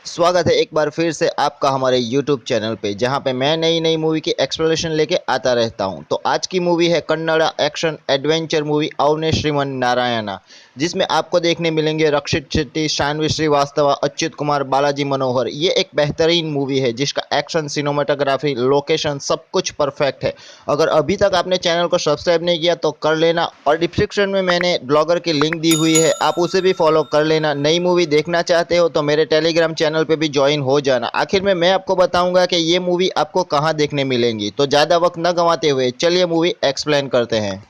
स्वागत है एक बार फिर से आपका हमारे YouTube चैनल पे, जहाँ पे मैं नई नई मूवी की एक्सप्लेनेशन लेके आता रहता हूँ। तो आज की मूवी है कन्नड़ा एक्शन एडवेंचर मूवी अवने श्रीमन नारायणा, जिसमें आपको देखने मिलेंगे रक्षित शेट्टी, शान्वी श्रीवास्तव, अच्युत कुमार, बालाजी मनोहर। ये एक बेहतरीन मूवी है जिसका एक्शन, सिनेमाटोग्राफी, लोकेशन सब कुछ परफेक्ट है। अगर अभी तक आपने चैनल को सब्सक्राइब नहीं किया तो कर लेना, और डिस्क्रिप्शन में मैंने ब्लॉगर की लिंक दी हुई है, आप उसे भी फॉलो कर लेना। नई मूवी देखना चाहते हो तो मेरे टेलीग्राम चैनल पे भी ज्वाइन हो जाना। आखिर में मैं आपको बताऊंगा कि ये मूवी आपको कहाँ देखने मिलेंगी। तो ज़्यादा वक्त न गंवाते हुए चलिए मूवी एक्सप्लेन करते हैं।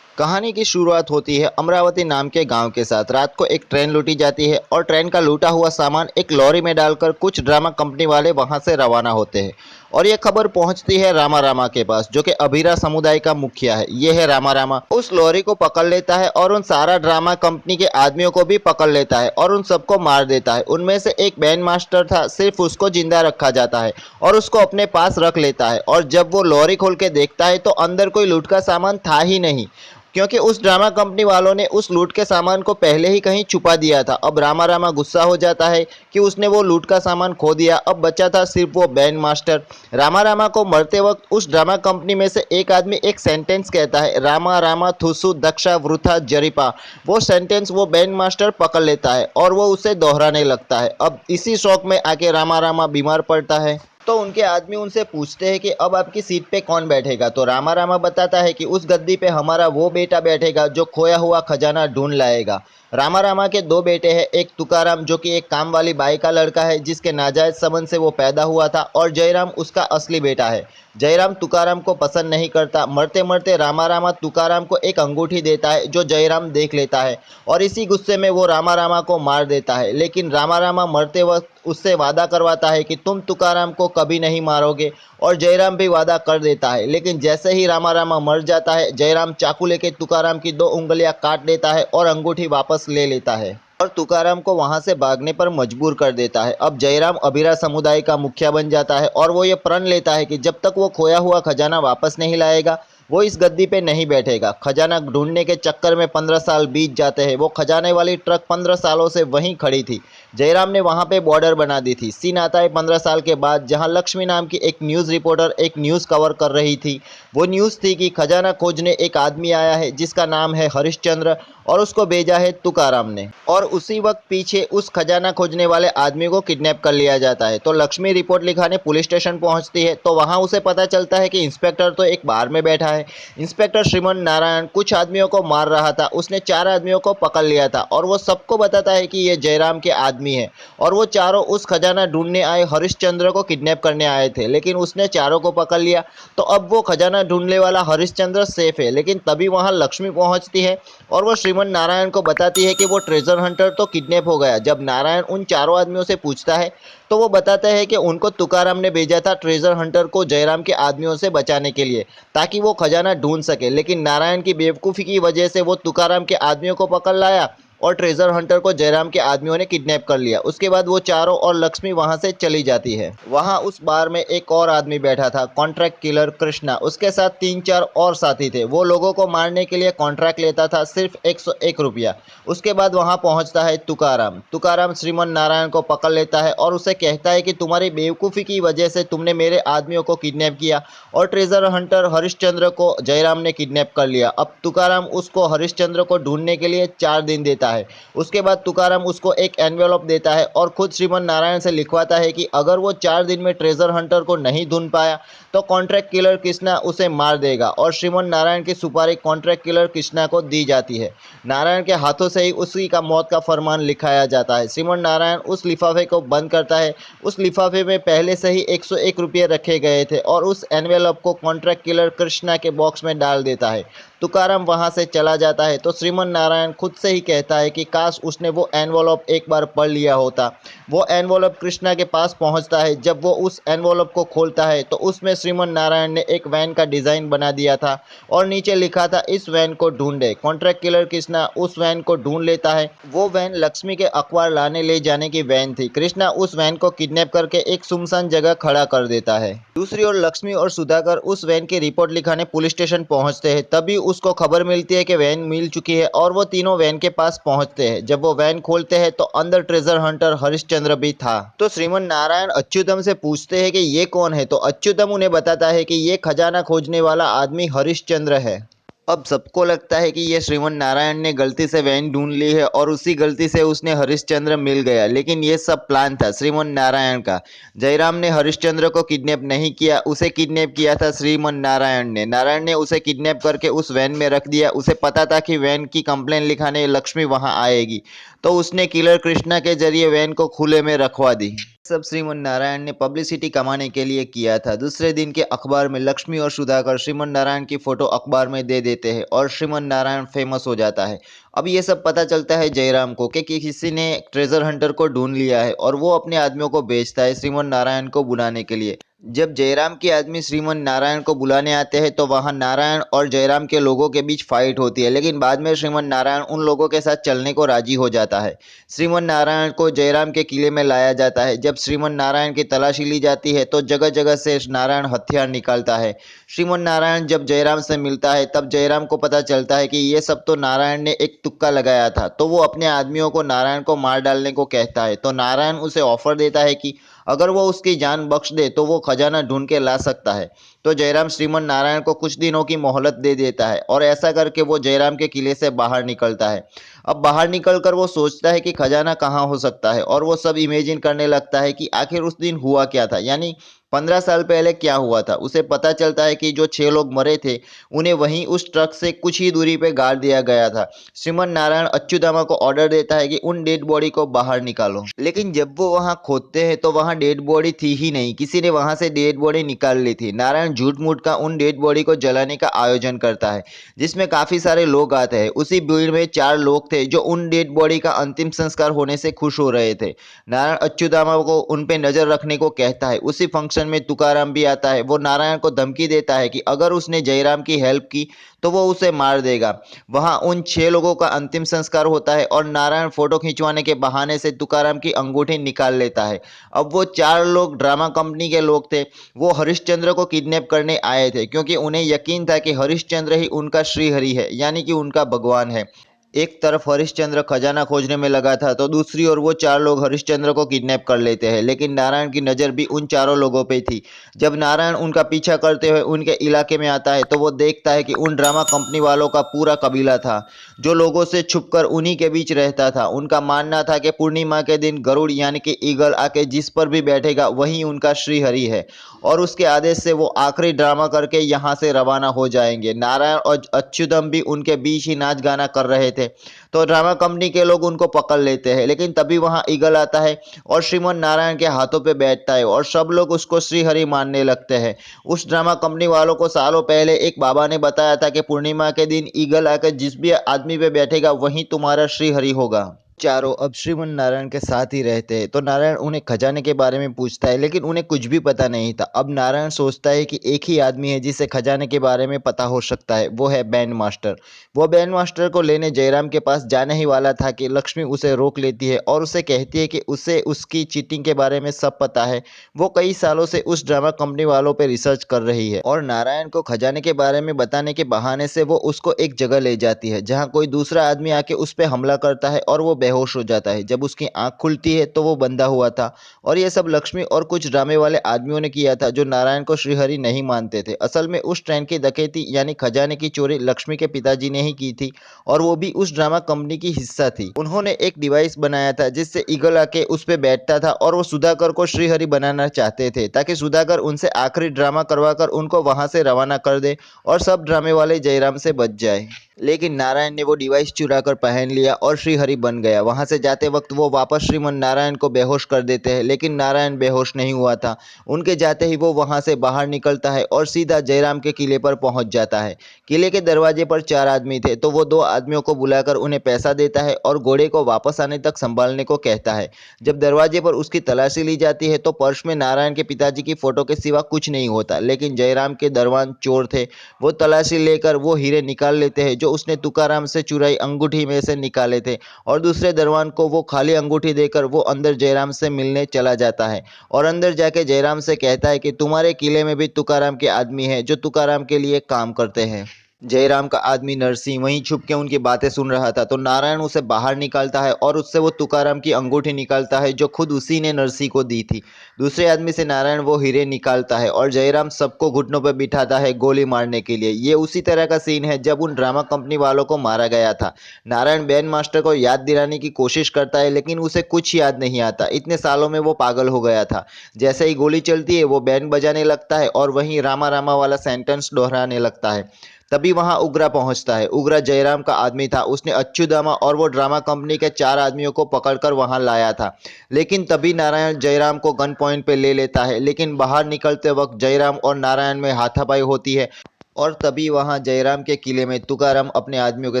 कहानी की शुरुआत होती है अमरावती नाम के गांव के साथ। रात को एक ट्रेन लूटी जाती है और ट्रेन का लूटा हुआ सामान एक लॉरी में डालकर कुछ ड्रामा कंपनी वाले वहां से रवाना होते हैं। और ये खबर पहुंचती है रामा रामा के पास, जो कि अभीरा समुदाय का मुखिया है। ये है रामा रामा। उस लॉरी को पकड़ लेता है और उन सारा ड्रामा कंपनी के आदमियों को भी पकड़ लेता है और उन सबको मार देता है। उनमें से एक बैंड मास्टर था, सिर्फ उसको जिंदा रखा जाता है और उसको अपने पास रख लेता है। और जब वो लॉरी खोल के देखता है तो अंदर कोई लूट का सामान था ही नहीं, क्योंकि उस ड्रामा कंपनी वालों ने उस लूट के सामान को पहले ही कहीं छुपा दिया था। अब रामा रामा गुस्सा हो जाता है कि उसने वो लूट का सामान खो दिया। अब बचा था सिर्फ वो बैंड मास्टर। रामा रामा को मरते वक्त उस ड्रामा कंपनी में से एक आदमी एक सेंटेंस कहता है, रामा रामा थुसु दक्षा वृथा जरिपा। वो सेंटेंस वो बैंड मास्टर पकड़ लेता है और वो उसे दोहराने लगता है। अब इसी शौक में आके रामा रामा बीमार पड़ता है। तो उनके आदमी उनसे पूछते हैं कि अब आपकी सीट पे कौन बैठेगा। तो रामा रामा बताता है कि उस गद्दी पे हमारा वो बेटा बैठेगा जो खोया हुआ खजाना ढूंढ लाएगा। रामा रामा के दो बेटे हैं, एक तुकाराम जो कि एक काम वाली बाई का लड़का है जिसके नाजायज संबंध से वो पैदा हुआ था, और जयराम उसका असली बेटा है। जयराम तुकाराम को पसंद नहीं करता। मरते मरते रामा रामा तुकाराम को एक अंगूठी देता है जो जयराम देख लेता है, और इसी गुस्से में वो रामा रामा को मार देता है। लेकिन रामा रामा मरते वक्त उससे वादा करवाता है कि तुम तुकाराम को कभी नहीं मारोगे, और जयराम भी वादा कर देता है। लेकिन जैसे ही रामा रामा मर जाता है, जयराम चाकू लेके तुकाराम की दो उंगलियां काट देता है और अंगूठी वापस ले लेता है और तुकाराम को वहां से भागने पर मजबूर कर देता है। अब जयराम अभीरा समुदाय का मुखिया बन जाता है और वो ये प्रण लेता है कि जब तक वो खोया हुआ खजाना वापस नहीं लाएगा वो इस गद्दी पे नहीं बैठेगा। खजाना ढूंढने के चक्कर में 15 साल बीत जाते हैं। वो खजाने वाली ट्रक 15 सालों से वहीं खड़ी थी। जयराम ने वहां पे बॉर्डर बना दी थी। सीन आता है 15 साल के बाद, जहां लक्ष्मी नाम की एक न्यूज़ रिपोर्टर एक न्यूज़ कवर कर रही थी। वो न्यूज़ थी कि खजाना खोजने एक आदमी आया है जिसका नाम है हरिश्चंद्र, और उसको भेजा है तुकाराम ने। और उसी वक्त पीछे उस खजाना खोजने वाले आदमी को किडनैप कर लिया जाता है। तो लक्ष्मी रिपोर्ट लिखाने पुलिस स्टेशन पहुंचती है, तो वहां उसे पता चलता है कि इंस्पेक्टर तो एक बार में बैठा है। इंस्पेक्टर श्रीमन नारायण कुछ आदमियों को मार रहा था। उसने 4 आदमियों को पकड़ लिया था और वो सबको बताता है कि ये जयराम के आदमी है, और वो चारों उस खजाना ढूंढने आए हरिश्चंद्र को किडनैप करने आए थे। लेकिन उसने चारों को पकड़ लिया, तो अब वो खजाना ढूंढने वाला हरिश्चंद्र सेफ है। लेकिन तभी वहां लक्ष्मी पहुंचती है और वो श्रीमन नारायण को बताती है कि वो ट्रेजर हंटर तो किडनैप हो गया। जब नारायण उन चारों आदमियों से पूछता है तो वो बताता है कि उनको तुकाराम ने भेजा था ट्रेजर हंटर को जयराम के आदमियों से बचाने के लिए, ताकि वो खजाना ढूंढ सके। लेकिन नारायण की बेवकूफ़ी की वजह से वो तुकाराम के आदमियों को पकड़ लाया और ट्रेजर हंटर को जयराम के आदमियों ने किडनैप कर लिया। उसके बाद वो चारों और लक्ष्मी वहां से चली जाती है। वहां उस बार में एक और आदमी बैठा था, कॉन्ट्रैक्ट किलर कृष्णा। उसके साथ 3-4 और साथी थे। वो लोगों को मारने के लिए कॉन्ट्रैक्ट लेता था, सिर्फ 101 रुपया। उसके बाद वहां पहुंचता है तुकाराम। तुकाराम श्रीमन नारायण को पकड़ लेता है और उसे कहता है कि तुम्हारी बेवकूफ़ी की वजह से तुमने मेरे आदमियों को किडनैप किया और ट्रेजर हंटर हरिश्चंद्र को जयराम ने किडनैप कर लिया। अब तुकाराम उसको हरिश्चंद्र को ढूंढने के लिए 4 दिन देता है। उसके बाद तुकाराम उसको एक एनवेलप देता है और खुद श्रीमन नारायण से लिखवाता है कि अगर वो 4 दिन में ट्रेजर हंटर को नहीं ढूंढ पाया तो कॉन्ट्रैक्ट किलर कृष्णा उसे मार देगा, और श्रीमन नारायण की सुपारी कॉन्ट्रैक्ट किलर कृष्णा को दी जाती है। नारायण के हाथों से ही उसी का मौत का फरमान लिखाया जाता है। श्रीमन नारायण उस लिफाफे को बंद करता है। उस लिफाफे में पहले से ही 101 रुपये रखे गए थे, और उस एनवेलप को कॉन्ट्रैक्ट किलर कृष्णा के बॉक्स में डाल देता है। तुकाराम वहां से चला जाता है तो श्रीमन नारायण खुद से ही कहता है कि काश उसने वो एनवलप एक बार पढ़ लिया होता। वो एनवलप कृष्णा के पास पहुंचता है। जब वो उस एनवलप को खोलता है तो उसमें श्रीमन नारायण ने एक वैन का डिज़ाइन बना दिया था और नीचे लिखा था, इस वैन को ढूंढे। कॉन्ट्रैक्ट किलर कृष्णा उस वैन को ढूंढ लेता है। वो वैन लक्ष्मी के अखबार लाने ले जाने की वैन थी। कृष्णा उस वैन को किडनैप करके एक सुनसान जगह खड़ा कर देता है। दूसरी ओर लक्ष्मी और सुधाकर उस वैन की रिपोर्ट लिखाने पुलिस स्टेशन पहुंचते हैं। तभी उसको खबर मिलती है कि वैन मिल चुकी है और वो तीनों वैन के पास पहुंचते हैं। जब वो वैन खोलते हैं तो अंदर ट्रेजर हंटर हरिश्चंद्र भी था। तो श्रीमन नारायण अच्युतम से पूछते हैं कि ये कौन है, तो अच्युतम उन्हें बताता है कि ये खजाना खोजने वाला आदमी हरिश्चंद्र है। अब सबको लगता है कि ये श्रीमन नारायण ने गलती से वैन ढूंढ ली है और उसी गलती से उसने हरिश्चंद्र मिल गया, लेकिन ये सब प्लान था श्रीमन नारायण का। जयराम ने हरिश्चंद्र को किडनैप नहीं किया, उसे किडनैप किया था श्रीमन नारायण ने। नारायण ने उसे किडनैप करके उस वैन में रख दिया। उसे पता था कि वैन की कंप्लेन लिखाने लक्ष्मी वहां आएगी, तो उसने किलर कृष्णा के जरिए वैन को खुले में रखवा दी। सब श्रीमन नारायण ने पब्लिसिटी कमाने के लिए किया था। दूसरे दिन के अखबार में लक्ष्मी और सुधाकर श्रीमन नारायण की फोटो अखबार में दे देते हैं और श्रीमन नारायण फेमस हो जाता है। अब ये सब पता चलता है जयराम को कि किसी ने ट्रेजर हंटर को ढूंढ लिया है और वो अपने आदमियों को भेजता है श्रीमन नारायण को बुलाने के लिए। जब जयराम के आदमी श्रीमन नारायण को बुलाने आते हैं तो वहां नारायण और जयराम के लोगों के बीच फाइट होती है, लेकिन बाद में श्रीमन नारायण उन लोगों के साथ चलने को राजी हो जाता है। श्रीमन नारायण को जयराम के किले में लाया जाता है। जब श्रीमन नारायण की तलाशी ली जाती है तो जगह जगह से नारायण हथियार निकालता है। श्रीमन नारायण जब जयराम से मिलता है तब जयराम को पता चलता है कि ये सब तो नारायण ने एक तुक्का लगाया था, तो वो अपने आदमियों को नारायण को मार डालने को कहता है। तो नारायण उसे ऑफर देता है कि अगर वो उसकी जान बख्श दे तो वो खजाना ढूंढ के ला सकता है। तो जयराम श्रीमन नारायण को कुछ दिनों की मोहलत दे देता है और ऐसा करके वो जयराम के किले से बाहर निकलता है। अब बाहर निकलकर वो सोचता है कि खजाना कहाँ हो सकता है और वो सब इमेजिन करने लगता है कि आखिर उस दिन हुआ क्या था, यानी 15 साल पहले क्या हुआ था। उसे पता चलता है कि जो 6 लोग मरे थे उन्हें वहीं उस ट्रक से कुछ ही दूरी पे गाड़ दिया गया था। श्रीमन नारायण अच्युतामा को ऑर्डर देता है कि उन डेड बॉडी को बाहर निकालो, लेकिन जब वो वहां खोदते हैं तो वहां डेड बॉडी थी ही नहीं, किसी ने वहां से डेड बॉडी निकाल ली थी। नारायण झूठ मूठ का उन डेड बॉडी को जलाने का आयोजन करता है जिसमें काफी सारे लोग आते हैं। उसी भीड़ में 4 लोग थे जो उन डेड बॉडी का अंतिम संस्कार होने से खुश हो रहे थे। नारायण अच्युतामा को उन पे नजर रखने को कहता है। उसी फंक्शन में तुकाराम भी आता है। वो नारायण को धमकी देता है कि अगर उसने जयराम की हेल्प की तो वो उसे मार देगा। वहां उन 6 लोगों का अंतिम संस्कार होता है और नारायण फोटो खिंचवाने के बहाने से तुकाराम की अंगूठी निकाल लेता है। अब वो 4 लोग ड्रामा कंपनी के लोग थे। वो हरिश्चंद्र को किडनैप करने आए थे क्योंकि उन्हें यकीन था कि हरिश्चंद्र ही उनका श्रीहरि है, यानी कि उनका भगवान है। एक तरफ हरिश्चंद्र खजाना खोजने में लगा था तो दूसरी ओर वो 4 लोग हरिश्चंद्र को किडनैप कर लेते हैं, लेकिन नारायण की नज़र भी उन 4 लोगों पे थी। जब नारायण उनका पीछा करते हुए उनके इलाके में आता है तो वो देखता है कि उन ड्रामा कंपनी वालों का पूरा कबीला था जो लोगों से छुपकर उन्हीं के बीच रहता था। उनका मानना था कि पूर्णिमा के दिन गरुड़ यानी कि ईगल आके जिस पर भी बैठेगा वही उनका श्रीहरि है और उसके आदेश से वो आखिरी ड्रामा करके यहाँ से रवाना हो जाएंगे। नारायण और अच्युतम भी उनके बीच ही नाच गाना कर रहे थे, तो ड्रामा कंपनी के लोग उनको पकड़ लेते हैं। लेकिन तभी वहां ईगल आता है और श्रीमन नारायण के हाथों पे बैठता है और सब लोग उसको श्रीहरि मानने लगते हैं। उस ड्रामा कंपनी वालों को सालों पहले एक बाबा ने बताया था कि पूर्णिमा के दिन ईगल आकर जिस भी आदमी पे बैठेगा वही तुम्हारा श्रीहरि होगा। चारों अब श्रीमन नारायण के साथ ही रहते हैं, तो नारायण उन्हें खजाने के बारे में पूछता है, लेकिन उन्हें कुछ भी पता नहीं था। अब नारायण सोचता है कि एक ही आदमी है जिसे खजाने के बारे में पता हो सकता है, वो है बैंड मास्टर। वो बैंड मास्टर को लेने जयराम के पास जाने ही वाला था कि लक्ष्मी उसे रोक लेती है और उसे कहती है कि उसे उसकी चीटिंग के बारे में सब पता है। वो कई सालों से उस ड्रामा कंपनी वालों पर रिसर्च कर रही है और नारायण को खजाने के बारे में बताने के बहाने से वो उसको एक जगह ले जाती है जहाँ कोई दूसरा आदमी आके उस पर हमला करता है और वो बेहोश हो जाता है। जब उसकी आंख खुलती है तो वो बंधा हुआ था और ये सब लक्ष्मी और कुछ ड्रामे वाले आदमियों ने किया था जो नारायण को श्रीहरि नहीं मानते थे। असल में उस ट्रेन की डकैती यानी खजाने की चोरी लक्ष्मी के पिताजी ने ही की थी और वो भी उस ड्रामा कंपनी की हिस्सा थी। उन्होंने एक डिवाइस बनाया था जिससे ईगल आके उस पे बैठता था और वो सुधाकर को श्रीहरि बनाना चाहते थे ताकि सुधाकर उनसे आखिरी ड्रामा करवाकर उनको वहां से रवाना कर दे और सब ड्रामे वाले जयराम से बच जाए। लेकिन नारायण ने वो डिवाइस चुरा कर पहन लिया और श्रीहरि बन गया। वहां से जाते वक्त वो वापस श्रीमन नारायण को बेहोश कर देते हैं, लेकिन नारायण बेहोश नहीं हुआ था। उनके जाते ही वो वहां से बाहर निकलता है और सीधा जयराम के किले पर पहुंच जाता है। किले के दरवाजे पर 4 आदमी थे, तो वो 2 आदमियों को बुलाकर उन्हें पैसा देता है और घोड़े को वापस आने तक संभालने को कहता है। जब दरवाजे पर उसकी तलाशी ली जाती है तो पर्स में नारायण के पिताजी की फोटो के सिवा कुछ नहीं होता, लेकिन जयराम के दरवान चोर थे। वो तलाशी लेकर वो हीरे निकाल लेते हैं जो उसने तुकाराम से चुराई अंगूठी में से निकाले थे और दूसरे दरबान को वो खाली अंगूठी देकर वो अंदर जयराम से मिलने चला जाता है और अंदर जाके जयराम से कहता है कि तुम्हारे किले में भी तुकाराम के आदमी हैं जो तुकाराम के लिए काम करते हैं। जयराम का आदमी नरसिंह वहीं छुप के उनकी बातें सुन रहा था, तो नारायण उसे बाहर निकालता है और उससे वो तुकाराम की अंगूठी निकालता है जो खुद उसी ने नरसिंह को दी थी। दूसरे आदमी से नारायण वो हीरे निकालता है और जयराम सबको घुटनों पर बिठाता है गोली मारने के लिए। ये उसी तरह का सीन है जब उन ड्रामा कंपनी वालों को मारा गया था। नारायण बैंड मास्टर को याद दिलाने की कोशिश करता है लेकिन उसे कुछ याद नहीं आता, इतने सालों में वो पागल हो गया था। जैसे ही गोली चलती है वो बैंड बजाने लगता है और वहीं रामा रामा वाला सेंटेंस दोहराने लगता है। तभी वहां उग्रा पहुंचता है। उग्रा जयराम का आदमी था, उसने अच्युदामा और वो ड्रामा कंपनी के 4 आदमियों को पकड़कर वहां लाया था। लेकिन तभी नारायण जयराम को गन पॉइंट पे ले लेता है, लेकिन बाहर निकलते वक्त जयराम और नारायण में हाथापाई होती है और तभी वहां जयराम के किले में तुकाराम अपने आदमियों के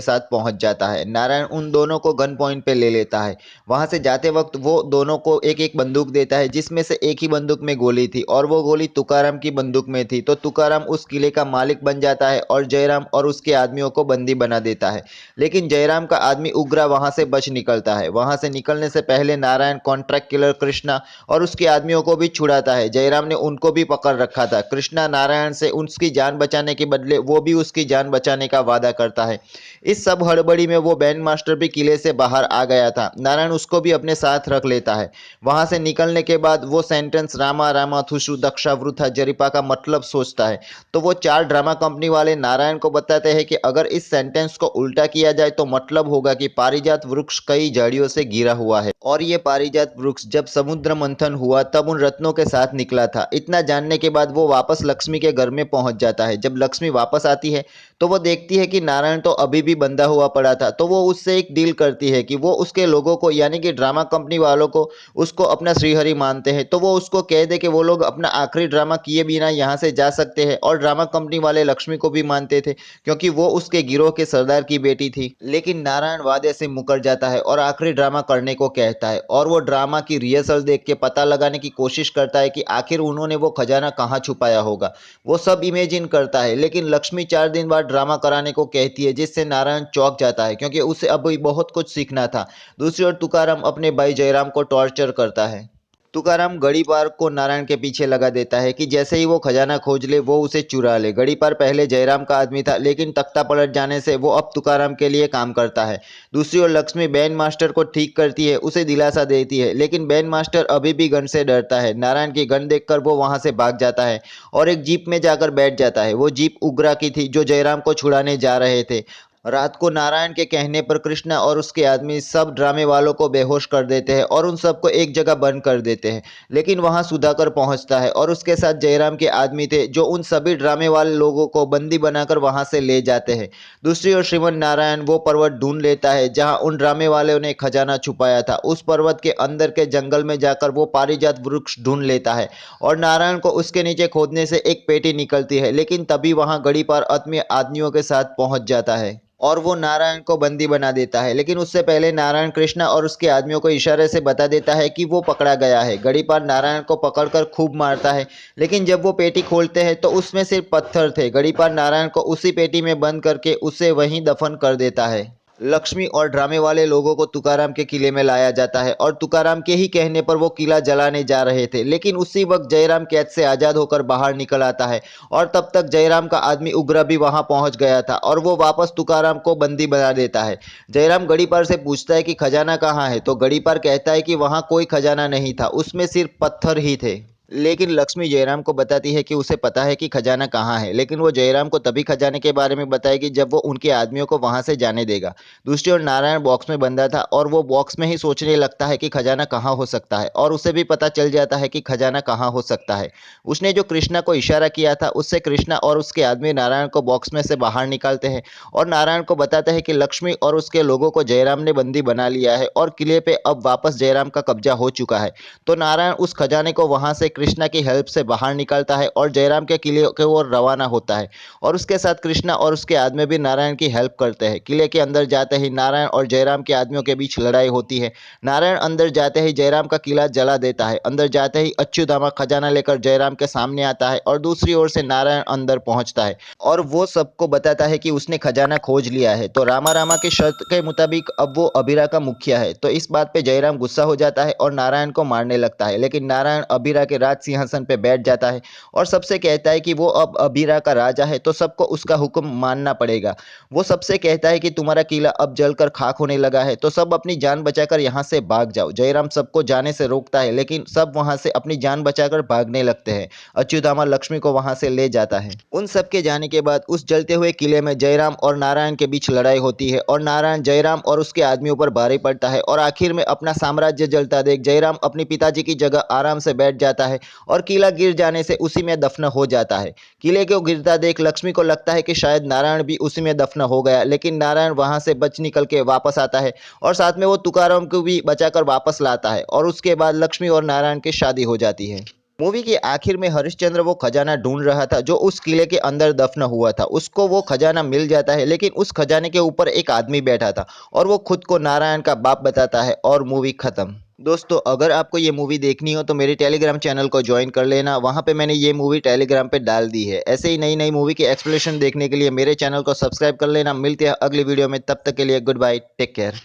साथ पहुंच जाता है। नारायण उन दोनों को गन पॉइंट पे ले लेता है। वहां से जाते वक्त वो दोनों को एक एक बंदूक देता है जिसमें से एक ही बंदूक में गोली थी और वो गोली तुकाराम की बंदूक में थी। तो तुकाराम उस किले का मालिक बन जाता है और जयराम और उसके आदमियों को बंदी बना देता है। लेकिन जयराम का आदमी उग्रा वहां से बच निकलता है। वहां से निकलने से पहले नारायण कॉन्ट्रैक्ट किलर कृष्णा और उसके आदमियों को भी छुड़ाता है। जयराम ने उनको भी पकड़ रखा था। कृष्णा नारायण से उसकी जान बचाने के बदले वो भी उसकी जान बचाने का वादा करता है। इस सब हड़बड़ी में वो बैंड मास्टर भी किले से बाहर आ गया था। नारायण उसको भी अपने साथ रख लेता है। वहां से निकलने के बाद वो सेंटेंस रामा रामा थुशु दक्षा वृथा जरिपा का मतलब सोचता है। तो वो 4 ड्रामा कंपनी वाले नारायण को बताते हैं कि अगर इस सेंटेंस को उल्टा किया जाए तो मतलब होगा कि पारिजात वृक्ष कई झाड़ियों से घिरा हुआ है और ये पारिजात वृक्ष जब समुद्र मंथन हुआ तब उन रत्नों के साथ निकला था। इतना जानने के बाद वो वापस लक्ष्मी के घर में पहुंच जाता है। जब लक्ष्मी वापस आती है तो वो देखती है कि नारायण तो अभी भी बंधा हुआ पड़ा था। तो वो उससे एक डील करती है कि वो उसके लोगों को यानी कि ड्रामा कंपनी वालों को उसको अपना श्रीहरि मानते हैं, तो वो उसको कह दे कि वो लोग अपना आखिरी ड्रामा किए बिना यहाँ से जा सकते हैं। और ड्रामा कंपनी वाले लक्ष्मी को भी मानते थे क्योंकि वो उसके गिरोह के सरदार की बेटी थी। लेकिन नारायण वादे से मुकर जाता है और आखिरी ड्रामा करने को कहता है और वो ड्रामा की रिहर्सल देख के पता लगाने की कोशिश करता है कि आखिर उन्होंने वो खजाना कहाँ छुपाया होगा। वो सब इमेजिन करता है लेकिन लक्ष्मी 4 दिन बाद ड्रामा कराने को कहती है जिससे नारायण चौंक जाता है क्योंकि उसे अभी बहुत कुछ सीखना था। दूसरी ओर तुकाराम अपने भाई जयराम को टॉर्चर करता है। तुकाराम गड़ीपार को नारायण के पीछे लगा देता है कि जैसे ही वो खजाना खोज ले वो उसे चुरा ले। गड़ीपार पहले जयराम का आदमी था लेकिन तख्ता पलट जाने से वो अब तुकाराम के लिए काम करता है। दूसरी ओर लक्ष्मी बैंड मास्टर को ठीक करती है, उसे दिलासा देती है, लेकिन बैंड मास्टर अभी भी गन से डरता है। नारायण की गन देखकर वो वहां से भाग जाता है और एक जीप में जाकर बैठ जाता है। वो जीप उग्रा की थी जो जयराम को छुड़ाने जा रहे थे। रात को नारायण के कहने पर कृष्णा और उसके आदमी सब ड्रामे वालों को बेहोश कर देते हैं और उन सबको एक जगह बंद कर देते हैं। लेकिन वहां सुधाकर पहुंचता है और उसके साथ जयराम के आदमी थे जो उन सभी ड्रामे वाले लोगों को बंदी बनाकर वहां से ले जाते हैं। दूसरी ओर श्रीमन नारायण वो पर्वत ढूंढ लेता है जहां उन ड्रामे वालों ने खजाना छुपाया था। उस पर्वत के अंदर के जंगल में जाकर वो पारिजात वृक्ष ढूंढ लेता है और नारायण को उसके नीचे खोदने से एक पेटी निकलती है। लेकिन तभी वहां गड़ी पर अपने आदमियों के साथ पहुंच जाता है और वो नारायण को बंदी बना देता है। लेकिन उससे पहले नारायण कृष्णा और उसके आदमियों को इशारे से बता देता है कि वो पकड़ा गया है। गड़ीपार नारायण को पकड़कर खूब मारता है लेकिन जब वो पेटी खोलते हैं तो उसमें सिर्फ पत्थर थे। गड़ीपार नारायण को उसी पेटी में बंद करके उसे वहीं दफन कर देता है। लक्ष्मी और ड्रामे वाले लोगों को तुकाराम के किले में लाया जाता है और तुकाराम के ही कहने पर वो किला जलाने जा रहे थे। लेकिन उसी वक्त जयराम कैद से आजाद होकर बाहर निकल आता है और तब तक जयराम का आदमी उग्रा भी वहां पहुंच गया था और वो वापस तुकाराम को बंदी बना देता है। जयराम गड़ीपार से पूछता है कि खजाना कहाँ है, तो गड़ीपार कहता है कि वहां कोई खजाना नहीं था, उसमें सिर्फ पत्थर ही थे। लेकिन लक्ष्मी जयराम को बताती है कि उसे पता है कि खजाना कहाँ है, लेकिन वो जयराम को तभी खजाने के बारे में बताएगी जब वो उनके आदमियों को वहां से जाने देगा। दूसरी ओर नारायण बॉक्स में बंधा था और वो बॉक्स में ही सोचने लगता है कि खजाना कहाँ हो सकता है और उसे भी पता चल जाता है कि खजाना कहाँ हो सकता है। उसने जो कृष्णा को इशारा किया था उससे कृष्णा और उसके आदमी नारायण को बॉक्स में से बाहर निकालते हैं और नारायण को बताते हैं कि लक्ष्मी और उसके लोगों को जयराम ने बंदी बना लिया है और किले पे अब वापस जयराम का कब्जा हो चुका है। तो नारायण उस खजाने को वहां से कृष्णा की हेल्प से बाहर निकालता है और जयराम के किले की ओर रवाना होता है और उसके साथ कृष्णा और उसके आदमी भी नारायण की हेल्प करते हैं। किले के अंदर जाते ही नारायण और जयराम के आदमियों के बीच लड़ाई होती है। नारायण अंदर जाते ही जयराम का किला जला देता है। अंदर जाते ही अच्युतामा खजाना लेकर जयराम के सामने आता है और दूसरी ओर से नारायण अंदर पहुंचता है और वो सबको बताता है कि उसने खजाना खोज लिया है। तो रामा रामा की शर्त के मुताबिक अब वो अभिरा का मुखिया है। तो इस बात पे जयराम गुस्सा हो जाता है और नारायण को मारने लगता है, लेकिन नारायण अभिरा के राज सिंहासन पे बैठ जाता है और सबसे कहता है कि वो अब अबीरा का राजा है तो सबको उसका हुक्म मानना पड़ेगा। वो सबसे कहता है कि तुम्हारा किला अब जलकर खाक होने लगा है तो सब अपनी जान बचाकर यहाँ से भाग जाओ। जयराम सबको जाने से रोकता है लेकिन सब वहाँ से अपनी जान बचाकर भागने लगते हैं। अच्युतामा लक्ष्मी को वहाँ से ले जाता है। उन सब के जाने के बाद उस जलते हुए किले में जयराम और नारायण के बीच लड़ाई होती है और नारायण जयराम और उसके आदमियों पर भारी पड़ता है और आखिर में अपना साम्राज्य जलता देख जयराम अपने पिताजी की जगह आराम से बैठ जाता है और किला गिर जाने से उसी में दफन हो जाता है। किले को गिरता देख लक्ष्मी को लगता है कि शायद नारायण भी उसी में दफन हो गया, लेकिन नारायण वहां से बच निकल के वापस आता है और साथ में वो तुकाराम को भी बचाकर वापस लाता है और उसके बाद लक्ष्मी और नारायण की शादी हो जाती है। मूवी के आखिर में हरिश्चंद्र वो खजाना ढूंढ रहा था जो उस किले के अंदर दफन हुआ था। उसको वो खजाना मिल जाता है लेकिन उस खजाने के ऊपर एक आदमी बैठा था और वो खुद को नारायण का बाप बताता है और मूवी खत्म। दोस्तों, अगर आपको ये मूवी देखनी हो तो मेरे टेलीग्राम चैनल को ज्वाइन कर लेना। वहाँ पे मैंने ये मूवी टेलीग्राम पे डाल दी है। ऐसे ही नई नई मूवी की एक्सप्लेनेशन देखने के लिए मेरे चैनल को सब्सक्राइब कर लेना। मिलते हैं अगली वीडियो में, तब तक के लिए गुड बाय, टेक केयर।